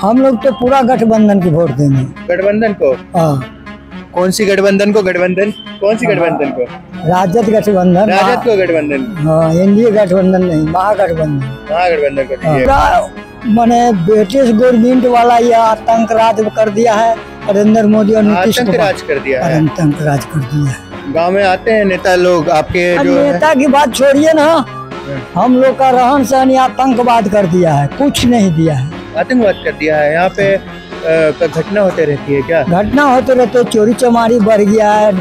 हम लोग तो पूरा गठबंधन की वोट देंगे। गठबंधन को? हाँ। कौन सी गठबंधन को? गठबंधन कौन सी गठबंधन को? राजद गठबंधन। राजद को गठबंधन? हाँ, एनडीए गठबंधन नहीं, महागठबंधन। महागठबंधन को दीजिए। मैंने ब्रिटिश गवर्नमेंट वाला यह आतंक राज कर दिया है नरेंद्र मोदी और नीतीश कुमार। राज कर दिया है। आतंक राज कर दिया है। गांव में आते हैं नेता लोग आपके जो नेता की बात छोड़िए ना, हम लोग का रहन सहन आतंकवाद कर दिया है, कुछ नहीं दिया है। आतंकवाद कर दिया है। यहाँ पे घटना होते रहती है क्या? घटना होते रहते, चोरी चमारी बढ़ गया है,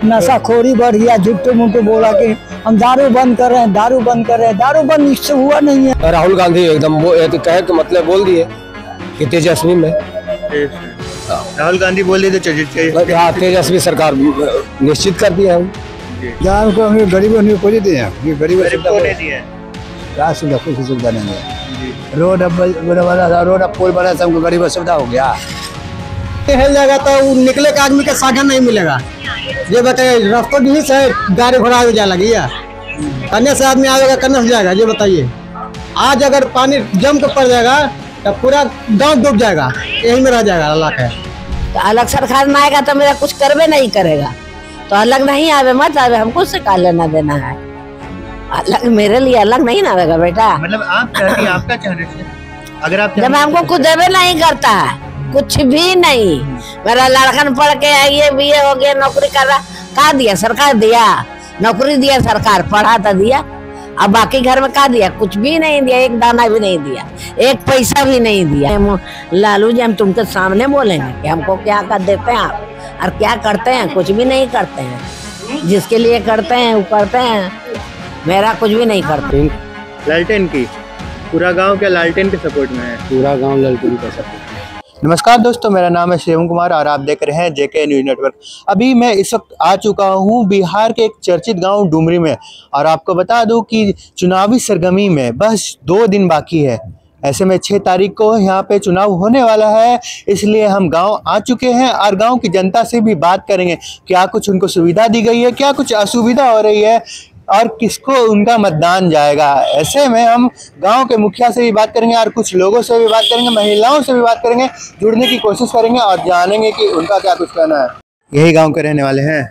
नशाखोरी बढ़ गया। झूठे मूठे बोला कि हम दारू बंद कर रहे हैं, दारू बंद कर रहे हैं, दारू बंद इससे हुआ नहीं है। राहुल गांधी एकदम कहे कि मतलब बोल दिए कि तेजस्वी में राहुल गांधी बोल दिए तो हाँ, तेजस्वी सरकार निश्चित कर दिया है। गरीबों ने कोई दिए हैं, गरीबों को नहीं दिए। सुविधा कुछ सुविधा नहीं है। रोड अब पुल बना, सबको गरीब सुविधा हो गया। हेल जाएगा तो निकले के आदमी का साधन नहीं मिलेगा। ये बताइए, रास्ता भी से गाड़ी घोड़ा जा लगी है, कन्या से आदमी आएगा, कन्या से जाएगा। ये बताइए, आज अगर पानी जम के पड़ जाएगा तो पूरा गांव डूब जाएगा, यही में रह जाएगा। अल्लाह है तो अलग सरकार में आएगा तो मेरा कुछ करवे नहीं करेगा, तो अलग नहीं आवे मत आवे, हमको उससे का लेना देना है। अलग मेरे लिए अलग नहीं ना आवेगा बेटा। मतलब आप चाहती, आपका चाहने से अगर आप जब हमको कुछ देवे नहीं करता है, कुछ भी नहीं। मेरा लड़कन पढ़ के ये बीए हो गया, नौकरी कर रहा, का दिया सरकार? दिया नौकरी, दिया सरकार, पढ़ा तो दिया। अब बाकी घर में का दिया? कुछ भी नहीं दिया, एक दाना भी नहीं दिया, एक पैसा भी नहीं दिया। लालू जी, हम तुमके सामने बोलेंगे कि हमको क्या कर देते हैं आप और क्या करते हैं? कुछ भी नहीं करते हैं। जिसके लिए करते हैं वो करते हैं, मेरा कुछ भी नहीं करते। लालटेन की पूरा गांव क्या लालटेन के सपोर्ट में है? पूरा गांव लालटेन का सपोर्ट। नमस्कार दोस्तों, मेरा नाम है शिवम कुमार और आप देख रहे हैं जेके न्यूज नेटवर्क। अभी मैं इस वक्त आ चुका हूं बिहार के एक चर्चित गांव डुमरी में, और आपको बता दूं कि चुनावी सरगर्मी में बस 2 दिन बाकी है। ऐसे में 6 तारीख को यहाँ पे चुनाव होने वाला है, इसलिए हम गांव आ चुके हैं और गांव की जनता से भी बात करेंगे। क्या कुछ उनको सुविधा दी गई है, क्या कुछ असुविधा हो रही है और किसको उनका मतदान जाएगा। ऐसे में हम गांव के मुखिया से भी बात करेंगे और कुछ लोगों से भी बात करेंगे, महिलाओं से भी बात करेंगे, जुड़ने की कोशिश करेंगे और जानेंगे कि उनका क्या कुछ कहना है। यही गांव के रहने वाले हैं।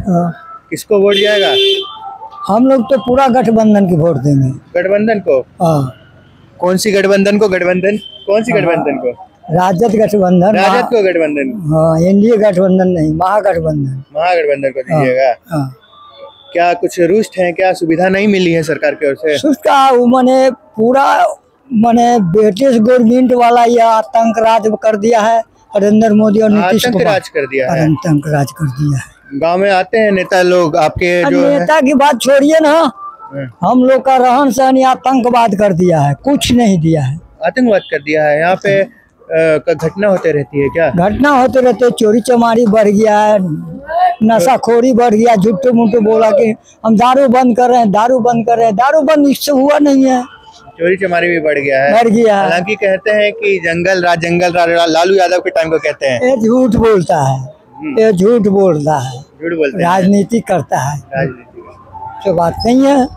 किसको वोट जाएगा? हम लोग तो पूरा गठबंधन की वोट देंगे। गठबंधन को? कौन सी गठबंधन को? गठबंधन कौन सी गठबंधन को? राजद गठबंधन। राजद को गठबंधन? हाँ, एनडीए गठबंधन नहीं, महागठबंधन। महागठबंधन को दीजिएगा। क्या कुछ रुष्ट है, क्या सुविधा नहीं मिली है सरकार की ओर से? उसका मैंने पूरा ब्रिटिश गवर्नमेंट वाला यह आतंक राज कर दिया है नरेंद्र मोदी और नीतीश कुमार। राज कर दिया है। आतंक राज कर दिया है। गांव में आते हैं नेता लोग आपके जो नेता की बात छोड़िए ना, हम लोग का रहन सहन आतंकवाद कर दिया है, कुछ नहीं दिया है। आतंकवाद कर दिया है। यहाँ पे घटना होते रहती है क्या? घटना होते रहते, चोरी चमारी बढ़ गया है, नशाखोरी बढ़ गया। झूठे मूठे बोला कि हम दारू बंद कर रहे हैं, दारू बंद कर रहे हैं, दारू बंद इससे हुआ नहीं है। चोरी चमारी भी बढ़ गया है। बढ़ गया है। हालांकि कहते हैं कि जंगल राज लालू यादव के टाइम को कहते हैं। ये झूठ बोलता है, ये झूठ बोलता है, झूठ बोलता है, राजनीति करता है। राजनीति तो बात नहीं है।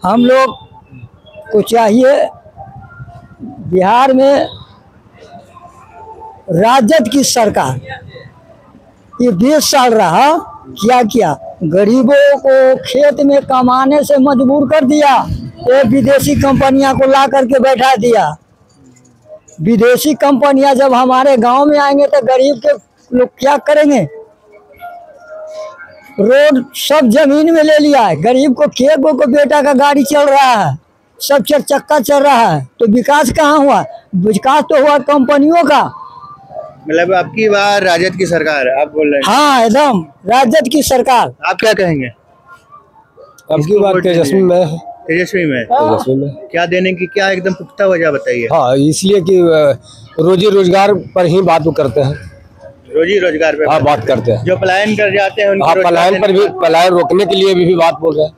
हम लोग को चाहिए बिहार में राजद की सरकार, ये 20 साल रहा, क्या किया? गरीबों को खेत में कमाने से मजबूर कर दिया। ये विदेशी कंपनियां को ला करके बैठा दिया। विदेशी कंपनियां जब हमारे गांव में आएंगे तो गरीब के लोग क्या करेंगे? रोड सब जमीन में ले लिया है। गरीब को खेत को बेटा का गाड़ी चल रहा है, सब 4 चक्का चल रहा है, तो विकास कहाँ हुआ? विकास तो हुआ कंपनियों का। मतलब आपकी बार राजद की सरकार आप बोल रहे हैं? हाँ, एकदम राजद की सरकार। आप क्या कहेंगे? आपकी बात तेजस्वी में। तेजस्वी में? तेजस्वी में क्या देने की, क्या एकदम पुख्ता वजह बताइए। हाँ, इसलिए कि रोजी रोजगार पर ही बात करते हैं। रोजी रोजगार पे बात करते हैं। जो पलायन कर जाते हैं उनको पलायन पर भी, पलायन रोकने के लिए भी बात बोल रहे हैं।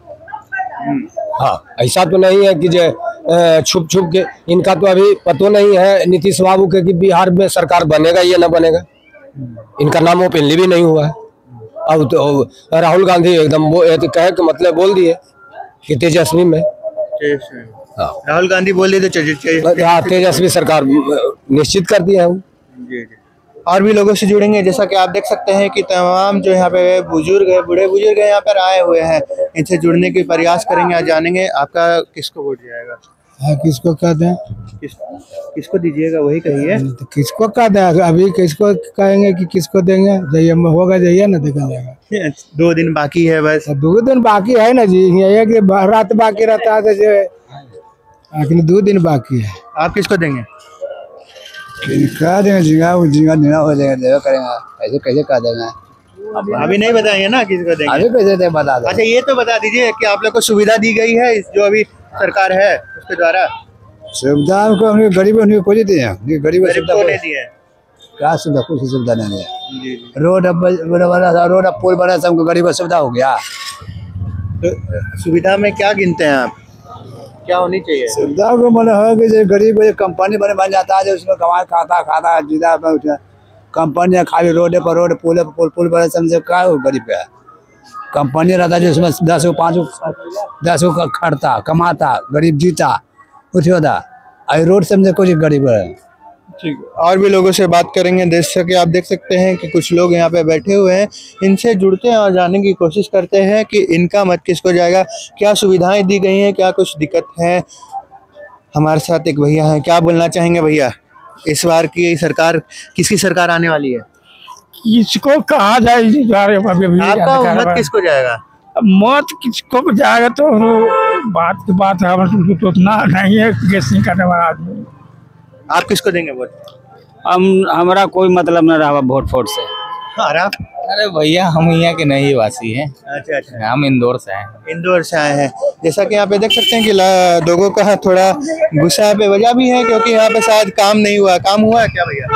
हाँ, ऐसा तो नहीं है कि जो छुप छुप के, इनका तो अभी पता नहीं है नीतीश बाबू के कि बिहार में सरकार बनेगा या ना बनेगा। इनका नाम ओपनली भी नहीं हुआ है। अब तो राहुल गांधी एकदम कहे कि मतलब बोल दिए कि तेजस्वी में हाँ। राहुल गांधी बोल दिए तो हाँ, तेजस्वी सरकार निश्चित कर दिया है। जी। और भी लोगों से जुड़ेंगे, जैसा कि आप देख सकते हैं कि तमाम जो यहाँ पे बुजुर्ग है, बूढ़े बुजुर्ग यहाँ पर आए हुए हैं, इनसे जुड़ने की प्रयास करेंगे और जानेंगे आपका किसको वोट जाएगा। हाँ, किसको कह दें? किसको दीजिएगा वही कहिए। तो किसको कह दें? अभी किसको कहेंगे कि किसको देंगे? जाइए होगा, जाइए ना, देखा जाएगा। 2 दिन बाकी है बस। 2 दिन बाकी है ना जी, ये कि रात बाकी रहता है तो 2 दिन बाकी है। आप किसको देंगे? कह देंगे झींगा झींगा हो जाएगा, देगा करेंगे, ऐसे कैसे कह देंगे? अभी नहीं बताएंगे ना किसको देंगे। अभी कैसे दे बता दे। अच्छा, ये तो बता दीजिए कि आप लोग को सुविधा दी गई है जो अभी सरकार है उसके द्वारा? सुविधा को हमने गरीब कोई दिए हैं, गरीब को नहीं दी है। क्या सुविधा? कुछ सुविधा नहीं है। रोड अब पुल बना, सबको गरीब को सुविधा हो गया। तो सुविधा में क्या गिनते हैं आप, क्या होनी चाहिए? सुविधा को मतलब है कि जो गरीब कंपनी बन जाता है, जो उसमें कमाई खाता जिला कंपनी खाली रोड पर रोड पुल बने, समझे क्या हो गरीब का? कंपनी रहता है जो उसमें 10 को 5 10 को खड़ता कमाता, गरीब जीता कुछ होता। अरे रोड समझे कुछ गरीब है। ठीक, और भी लोगों से बात करेंगे। जैसे कि आप देख सकते हैं कि कुछ लोग यहाँ पे बैठे हुए हैं, इनसे जुड़ते हैं और जानने की कोशिश करते हैं कि इनका मत किसको जाएगा, क्या सुविधाएं दी गई हैं, क्या कुछ दिक्कत है। हमारे साथ एक भैया हैं, क्या बोलना चाहेंगे भैया? इस बार की सरकार, किसकी सरकार आने वाली है? किसको कहा जाए? आपका मत किसको जाएगा? मत किसको जाएगा तो बात की बात है, तो उतना नहीं है गेसिंग करने वाला आदमी। आप किसको देंगे वोट? हमारा कोई मतलब न रहा वोट फोट से। और आप? अरे भैया हम यहाँ के नहीं वासी हैं। अच्छा, हम इंदौर से हैं। इंदौर से आए हैं। जैसा कि यहाँ पे देख सकते हैं कि लोगों का थोड़ा गुस्सा पे वजह भी है, क्योंकि यहाँ पे शायद काम नहीं हुआ। काम हुआ है क्या भैया?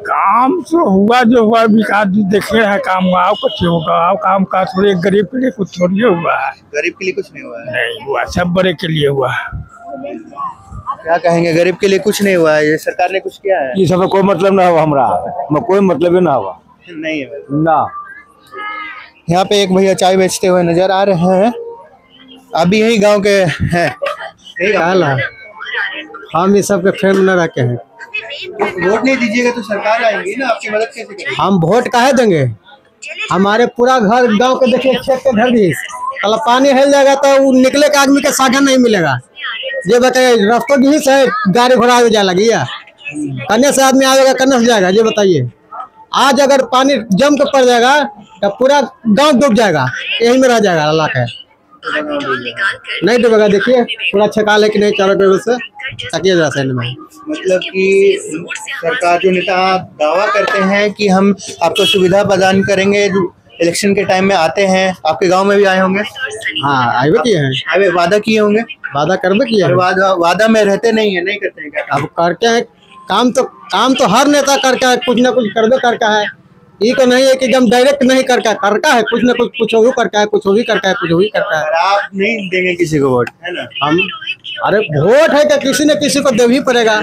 काम तो हुआ, जो हुआ विकास देखे है, काम हुआ कुछ होगा। काम का थोड़े गरीब के लिए कुछ थोड़ी हुआ है। गरीब के लिए कुछ नहीं हुआ है? नहीं हुआ, सब बड़े के लिए हुआ। क्या कहेंगे, गरीब के लिए कुछ नहीं हुआ है? ये सरकार ने कुछ किया है? ये सब कोई मतलब ना हुआ, हमारा कोई मतलब ही ना हुआ। नहीं है ना। यहाँ पे एक भैया चाय बेचते हुए नजर आ रहे हैं, अभी यही गांव के हैं। हम इस सब के फ्रेम न रखे हैं। वोट नहीं दीजिएगा तो सरकार आएंगी ना, आपकी मदद कैसे करेंगे? हम वोट काहे देंगे? हमारे पूरा घर गांव के देखिए, खेत के घर भी कल पानी हिल जाएगा तो वो निकले के आदमी के साधन नहीं मिलेगा। ये बताइए, रास्ता भी से गाड़ी घोड़ा जाए लगी है, कन्या से आदमी आएगा, कन्या से जाएगा। ये बताइए, आज अगर पानी जम के पड़ जाएगा तो पूरा गांव डूब जाएगा, यही में रह जाएगा। अल्लाह का नहीं डूबेगा। देखिए पूरा छका लेकिन नहीं, चारों तरफ से तकिए जरा साइड में। मतलब कि सरकार जो नेता दावा करते हैं कि हम आपको सुविधा प्रदान करेंगे, इलेक्शन के टाइम में आते हैं, आपके गांव में भी आए होंगे। हाँ, आए किए हैं, वादा किए होंगे। वादा करबे किया है। वादा में रहते नहीं है, नहीं करते हैं क्या? अब करके है काम तो हर नेता करके है, कुछ न कुछ करबे करके है। ये तो नहीं है कि एकदम डायरेक्ट नहीं करका है, कुछ न कुछ वो करका है, कुछ वो भी करका है, कुछ वो भी करका है। आप नहीं देंगे किसी को वोट, है ना? हम अरे वोट है तो किसी न किसी को देना ही पड़ेगा।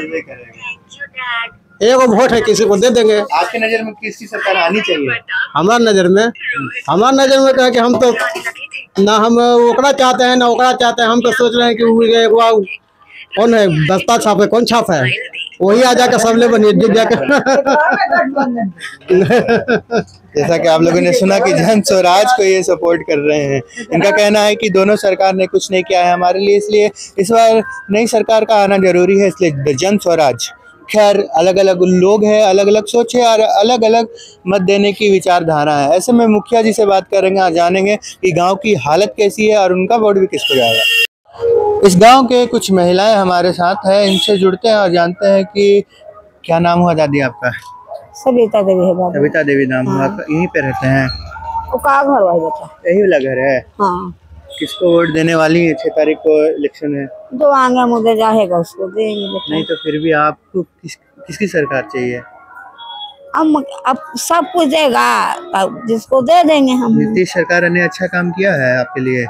एक वोट है, किसी को दे देंगे। आपके नजर में किसकी सरकार आनी चाहिए? हमारे नजर में तो है कि हम तो ना हम ओकरा चाहते हैं ना ओकरा चाहते हैं। हम तो सोच रहे हैं कि वो कौन है, दस्ता छाप है, कौन छाप है, वही आ जाकर सबले बनिए जाकर। जैसा कि आप लोगों ने सुना कि जन स्वराज को ये सपोर्ट कर रहे हैं। इनका कहना है कि दोनों सरकार ने कुछ नहीं किया है हमारे लिए, इसलिए इस बार नई सरकार का आना जरूरी है, इसलिए जन स्वराज। खैर, अलग अलग लोग हैं, अलग अलग सोच है और अलग अलग मत देने की विचारधारा है। ऐसे में मुखिया जी से बात करेंगे और जानेंगे कि गांव की हालत कैसी है और उनका वोट भी किसको जाएगा। इस गांव के कुछ महिलाएं हमारे साथ हैं, इनसे जुड़ते हैं और जानते हैं कि क्या नाम हुआ दादी आपका? सविता देवी है बाबू। सविता देवी नाम हुआ। यहीं पे रहते हैं? वो का घर वाली बेटा? यही वाला घर है। हाँ। किसको वोट देने वाली है? 6 तारीख को इलेक्शन है। जो आगे मुझे जाएगा उसको देंगे बेटा। नहीं तो फिर भी आपको किसकी सरकार चाहिए? अब सब कुछ देगा, अब जिसको दे देंगे हम। नीतीश सरकार ने अच्छा काम किया है आपके लिए?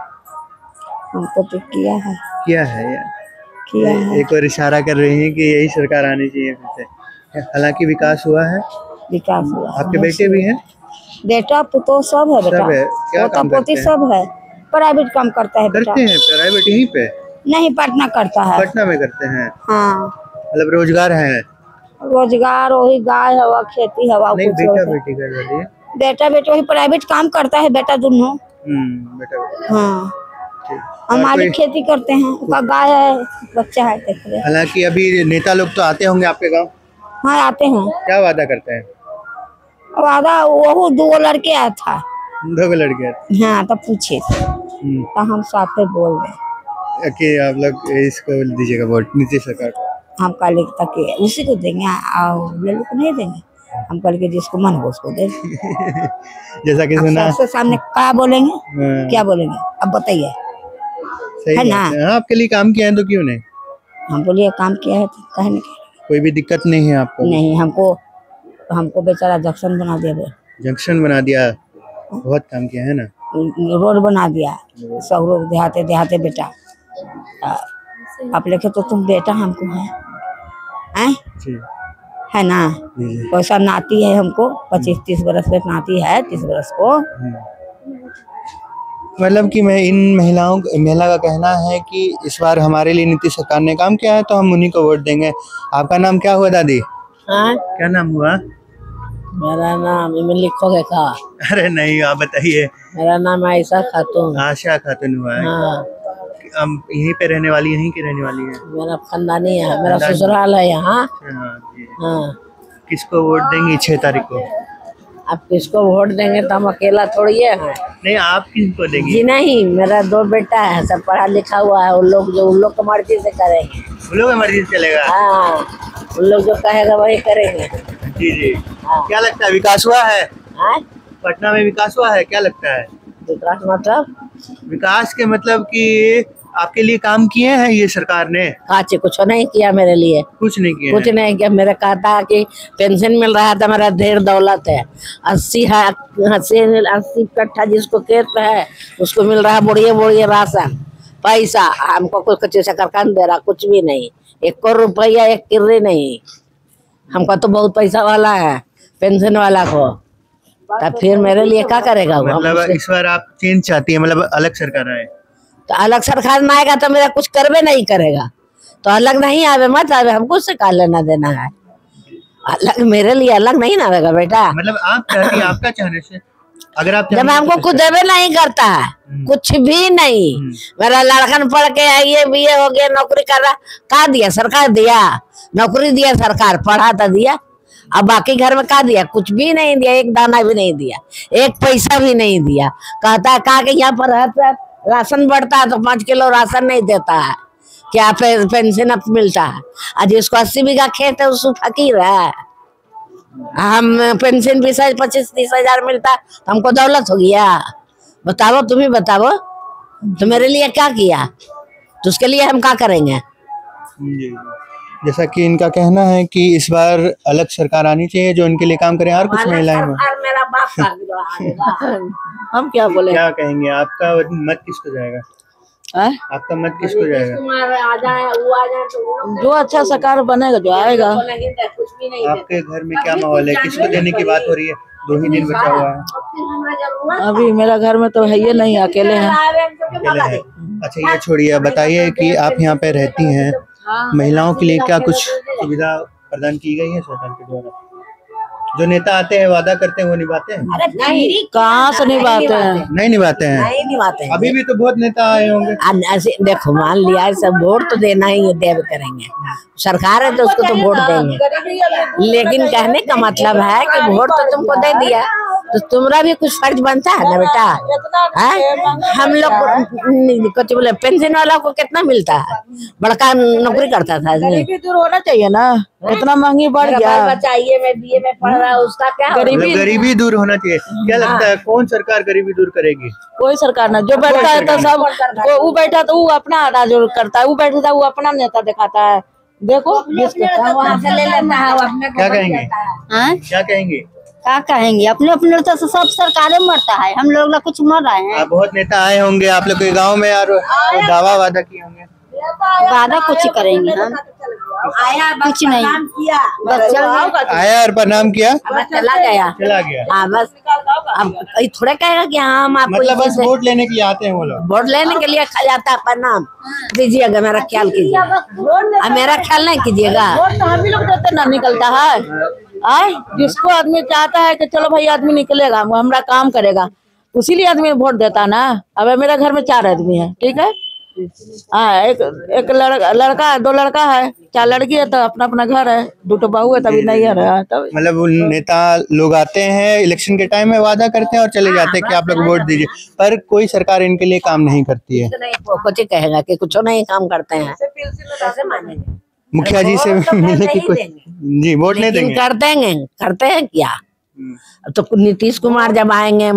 हमको तो किया है यार। एक और इशारा कर रही है कि यही सरकार आनी चाहिए फिर से। हालांकि विकास हुआ है। विकास हुआ। आपके बेटे भी हैं? बेटा पुतो सब है बेटा। सब है। क्या काम करते हैं? सब है। प्राइवेट काम करता है बेटा। करते हैं प्राइवेट यहीं पे? नहीं, पटना करता है। पटना में करते हैं? हाँ, मतलब रोजगार है? रोजगार वही गाय हवा, खेती हवा। नहीं, बेटा बेटी कर रही है? बेटा बेटी वही प्राइवेट काम करता है, बेटा दोनों। बेटा बेटी। हाँ, हमारी खेती करते हैं, उसका गाय है, बच्चा है, देख रहे। हालांकि अभी नेता लोग तो आते होंगे आपके गांव? हाँ, आते हैं। क्या वादा करते हैं? वादा वो 2 लड़के आया था। 2 लड़के? हाँ, तो पूछे तो हम साथ में बोल रहे कि आप लोग इसको दीजिएगा वोट, नीतीश सरकार को? हम कल तक उसी को देंगे, लल्लू को नहीं देंगे। हम कल के जिसको मन हो उसको दे। जैसा कि सुना सबसे सामने क्या बोलेंगे, क्या बोलेंगे, अब बताइए। है ना? आपके लिए काम किया है तो क्यों नहीं? हम बोलिए काम किया है तो कहने के। कोई भी दिक्कत नहीं है आपको? नहीं, हमको बेचारा जंक्शन बना दिया। जंक्शन बना दिया? बहुत काम किया है ना? रोड बना दिया, सब लोग देहाते बेटा। आप लेके तो तुम बेटा हमको है ना? वैसा नाती है हमको, 25-30 बरस में नाती है, 30 बरस को। मतलब कि मैं इन महिला का कहना है कि इस बार हमारे लिए नीतीश सरकार ने काम किया है तो हम उन्हीं को वोट देंगे। आपका नाम क्या हुआ दादी? क्या नाम हुआ? मेरा नाम इनमें लिखोगे का? अरे नहीं, आप बताइए। मेरा नाम आयशा खातून। आशा खातून हुआ है? हाँ। हम यहीं पे रहने वाली, यहीं की रहने वाली है? मेरा खानदानी है, मेरा ससुराल है यहाँ। हाँ। किसको वोट देंगी 6 तारीख को? आप किसको वोट देंगे तो हम अकेला थोड़ी है। नहीं, आप किसको देंगी? जी नहीं, मेरा 2 बेटा है, सब पढ़ा लिखा हुआ है। उन लोग को मर्जी से करेंगे। उन लोग मर्जी से चलेगा? हाँ, उन लोग जो कहेगा वही करेंगे। जी। क्या लगता है, विकास हुआ है? पटना में विकास हुआ है? क्या लगता है विकास मतलब? विकास के मतलब कि आपके लिए काम किए हैं ये सरकार ने? काचे कुछ नहीं किया मेरे लिए। कुछ नहीं किया? कुछ नहीं किया। मेरा कहता कि पेंशन मिल रहा था, मेरा ढेर दौलत है। 80 कट्ठा जिसको खेत है उसको मिल रहा है बोड़िए राशन पैसा। हमको कुछ सरकार दे रहा, कुछ भी नहीं। 1 रुपया 1 किर्री नहीं। हमको तो बहुत पैसा वाला है, पेंशन वाला को। तब फिर मेरे लिए क्या करेगा वो? मतलब इस बार आप चेंज चाहती है, मतलब अलग सरकार आए? तो अलग सरकार ना आएगा तो मेरा कुछ करवे नहीं करेगा, तो अलग नहीं आवे मत आवे, हमको उससे क्या लेना देना है। अलग मेरे लिए अलग नहीं ना आवेगा बेटा। मतलब आप चाहती है, आपका चाहने से अगर आप जब हमको कुछ देवे नहीं करता है, कुछ भी नहीं। मेरा लड़कन पढ़ के आइए BA हो गया, नौकरी कर रहा, क्या दिया सरकार? दिया नौकरी, दिया सरकार, पढ़ा तो दिया। अब बाकी घर में क्या दिया? कुछ भी नहीं दिया, 1 दाना भी नहीं दिया, 1 पैसा भी नहीं दिया। कहता है कहा कि यहाँ पर राशन बढ़ता है तो 5 किलो राशन नहीं देता है, क्या पेंशन अब मिलता है। और जिसको 80 बीघा खेत है उसको फकीर है। हम पेंशन 25-30 हजार मिलता तो हमको दौलत हो गया? बताओ, तुम ही बताओ। तो मेरे लिए क्या किया, तो उसके लिए हम क्या करेंगे? जैसा कि इनका कहना है कि इस बार अलग सरकार आनी चाहिए जो इनके लिए काम करे। और कुछ महिलाएं मेरा बाप हम क्या बोले? क्या कहेंगे? आपका मत किसको जाएगा? आपका मत किसको जाएगा? जो अच्छा सरकार बनेगा, जो आएगा। आपके घर में क्या माहौल है, किसको देने की बात हो रही है? 2 ही दिन बचा हुआ है। अभी मेरा घर में तो है ये नहीं, अकेले हैं। अकेले हैं? अच्छा, ये छोड़िए, बताइए कि आप यहाँ पे रहती हैं, महिलाओं के लिए क्या कुछ सुविधा प्रदान की गई है सरकार के द्वारा? जो नेता आते हैं वादा करते हैं वो निभाते हैं? नहीं, कहाँ से निभाते हैं? नहीं निभाते हैं? नहीं निभाते हैं। अभी भी तो बहुत नेता आए होंगे। देखो, मान लिया सब वोट तो देना ही देव करेंगे, सरकार है तो उसको तो वोट देंगे। लेकिन कहने का मतलब है कि वोट तो तुमको दे दिया तो तुम्हारा भी कुछ फर्ज बनता है ना बेटा। हम लोग कुछ बोले, पेंशन वाला को कितना मिलता है? बड़का नौकरी करता था। गरीबी दूर होना चाहिए ना, इतना महंगी बढ़ गया। बचाइए, मैं BA में पढ़ रहा हूँ, उसका क्या? गरीबी दूर होना चाहिए। क्या लगता है कौन सरकार गरीबी दूर करेगी? कोई सरकार ना, जो बैठता है तो सब वो बैठा तो वो अपना आधा जो करता है, वो बैठा था वो अपना नेता दिखाता है। देखो वहाँ से ले लेता है। क्या कहेंगे? क्या कहेंगे? क्या कहेंगे? अपने अपने तो सब सरकारें मरता है, हम लोग कुछ मर रहे हैं। बहुत नेता आए होंगे आप लोग के गाँव में और दावा वादा किए होंगे। वादा कुछ करेंगे हम? आया कुछ नहीं, बच्चा आया और प्रणाम किया, चला गया। चला गया। हाँ बस। अब कहीं थोड़े कहेगा कि हाँ हम आपको मतलब बस इसी से- वोट लेने के लिए आते हैं वो लोग। वोट लेने के लिए खा जाता है प्रणाम दीजिएगा, मेरा ख्याल कीजिएगा, अब मेरा ख्याल नहीं कीजिएगा। वोट तो हम ही लोग देते ना निकलता है। आए जिसको आदमी चाहता है कि चलो भाई आदमी निकलेगा वो हमारा काम करेगा, उसीलिए आदमी वोट देता ना। अब मेरे घर में 4 आदमी है, ठीक है। हाँ, एक लड़का 2 लड़का है, 4 लड़की है, तो अपना अपना घर है, 2 बहू है, तभी नहीं है तब। मतलब वो नेता लोग आते हैं इलेक्शन के टाइम में, वादा करते हैं और चले जाते हैं कि आप लोग वोट दीजिए, पर कोई सरकार इनके लिए काम नहीं करती है। कुछ कहेगा कि कुछ नहीं काम करते हैं, कैसे मानेंगे? मुखिया जी से वोट तो मिलने की नहीं कोई देंगे। जी वोट नहीं लेकिन देंगे। करते हैं क्या? तो नीतीश कुमार जब आएंगे,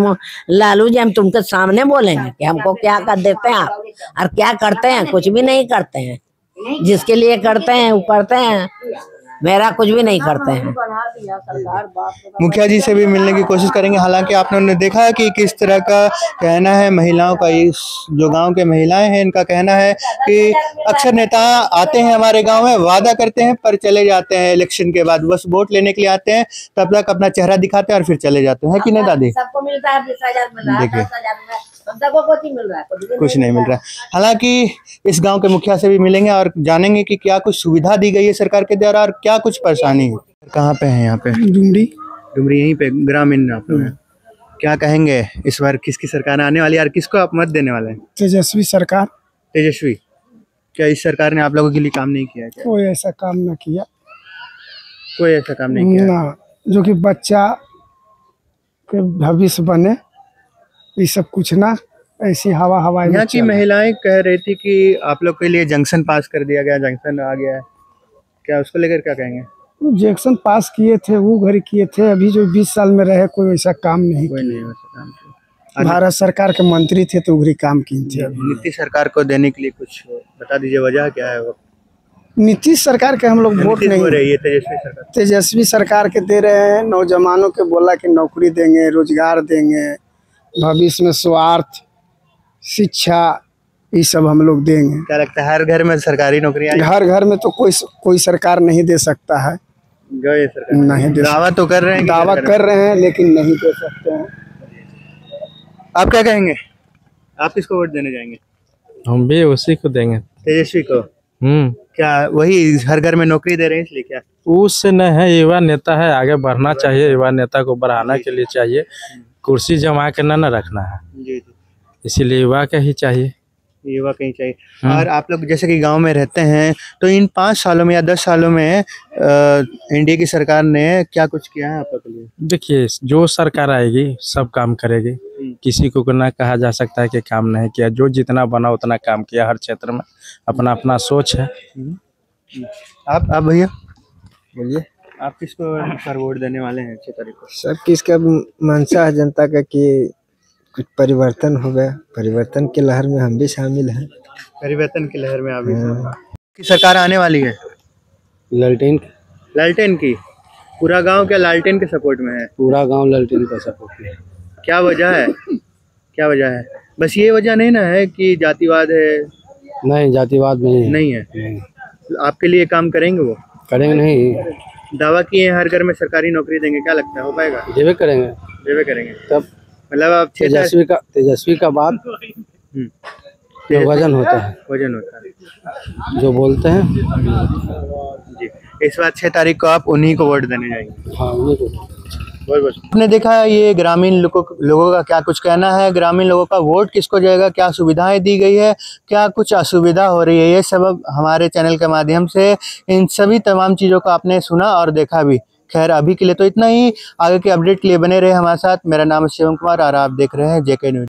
लालू जी, हम तुमके सामने बोलेंगे कि हमको क्या कर देते हैं आप, और क्या करते हैं? कुछ भी नहीं करते हैं। जिसके लिए करते हैं वो करते हैं, मेरा कुछ भी नहीं करते हैं। मुखिया जी से भी मिलने की कोशिश करेंगे। हालांकि आपने देखा कि किस तरह का कहना है महिलाओं का, इस जो गांव के महिलाएं हैं इनका कहना है कि अक्सर नेता आते हैं हमारे गांव में, वादा करते हैं पर चले जाते हैं इलेक्शन के बाद, बस वोट लेने के लिए आते हैं, तब तक अपना चेहरा दिखाते हैं और फिर चले जाते हैं, कि नहीं दादी? सबको मिलता है 20,000 मिल रहा है, देखिए। 10,000 मिल रहा है, सबको कुछ ही मिल रहा है, कुछ नहीं मिल रहा है। हालांकि इस गांव के मुखिया से भी मिलेंगे और जानेंगे कि क्या कुछ सुविधा दी गई है सरकार के द्वारा और क्या कुछ परेशानी है। कहाँ पे है यहाँ पे? डुमरी यहीं पे ग्रामीण आप लोग हैं। क्या कहेंगे इस बार किसकी सरकार आने वाली है और किसको आप मत देने वाले हैं? तेजस्वी सरकार। तेजस्वी। क्या इस सरकार ने आप लोगों के लिए काम नहीं किया है क्या? कोई ऐसा काम न किया कोई ऐसा काम नहीं किया ना, जो कि बच्चा के भविष्य बने, ये सब कुछ ना, ऐसी हवा यहाँ की महिलाएं कह रही थी कि आप लोग के लिए जंक्शन पास कर दिया गया, जंक्शन आ गया है, क्या उसको लेकर क्या कहेंगे? जैक्शन पास किए थे वो घर किए थे, अभी जो 20 साल में रहे कोई ऐसा काम नहीं कोई नहीं किया। वैसा काम किया। भारत सरकार के मंत्री थे तो उगरी काम किए थे। नीतीश सरकार को देने के लिए कुछ बता दीजिए, वजह क्या है? वो नीतीश सरकार के हम लोग वोट नीतीश नहीं हो रही है, तेजस्वी सरकार। तेजस्वी सरकार के दे रहे हैं। नौजवानों के बोला कि नौकरी देंगे, रोजगार देंगे, भविष्य में स्वास्थ्य, शिक्षा, ये सब हम लोग देंगे। क्या लगता है हर घर में सरकारी नौकरियां? घर घर में तो कोई सरकार नहीं दे सकता है, गए सरकार नहीं दे दावा तो कर रहे हैं, दावा कर रहे हैं लेकिन नहीं दे सकते हैं। आप क्या कहेंगे? आप किसको वोट देने जाएंगे? हम भी उसी को देंगे। तेजस्वी को। क्या वही हर घर में नौकरी दे रहे हैं इसलिए क्या? उससे न है, युवा नेता है, आगे बढ़ना चाहिए, युवा नेता को बढ़ाने के लिए चाहिए, कुर्सी जमा के न रखना है, जी जी, इसीलिए युवा का ही चाहिए। युवा कहीं चाहिए। और आप लोग जैसे कि गांव में रहते हैं, तो इन 5 सालों में या 10 सालों में एनडीए की सरकार ने क्या कुछ किया है आप लोग के लिए? देखिए, जो सरकार आएगी सब काम करेगी, किसी को ना कहा जा सकता है कि काम नहीं किया। जो जितना बना उतना काम किया, हर क्षेत्र में अपना अपना सोच है। आप भैया बोलिए, आप किसको सर वोट देने वाले हैं 6 तारीख को? सब किसका मंशा है जनता का कि कुछ परिवर्तन हो गया, परिवर्तन की लहर में हम भी शामिल हैं। परिवर्तन की लहर में अभी की सरकार आने वाली है। लालटेन की पूरा गांव क्या लालटेन के सपोर्ट में है? पूरा गांव लालटेन का सपोर्ट में है। क्या वजह है? क्या वजह है? बस ये वजह नहीं ना है कि जातिवाद है? नहीं, जातिवाद नहीं है। आपके लिए काम करेंगे वो? करेंगे नहीं। दावा किए हर घर में सरकारी नौकरी देंगे, क्या लगता है हो पाएगा? देवे करेंगे तब मतलब आप तेजस्वी का बात वजन होता है, जो बोलते हैं जी। इस बार 6 तारीख को आप उन्हीं को वोट देने जाएंगे? हाँ, उन्हीं को। आपने देखा ये ग्रामीण लोगों का क्या कुछ कहना है, ग्रामीण लोगों का वोट किसको जाएगा, क्या सुविधाएं दी गई है, क्या कुछ असुविधा हो रही है, ये सब हमारे चैनल के माध्यम से इन सभी तमाम चीज़ों को आपने सुना और देखा भी। खैर अभी के लिए तो इतना ही, आगे के अपडेट के लिए बने रहे हमारे साथ। मेरा नाम है शिवम कुमार और आप देख रहे हैं जेके न्यूज़।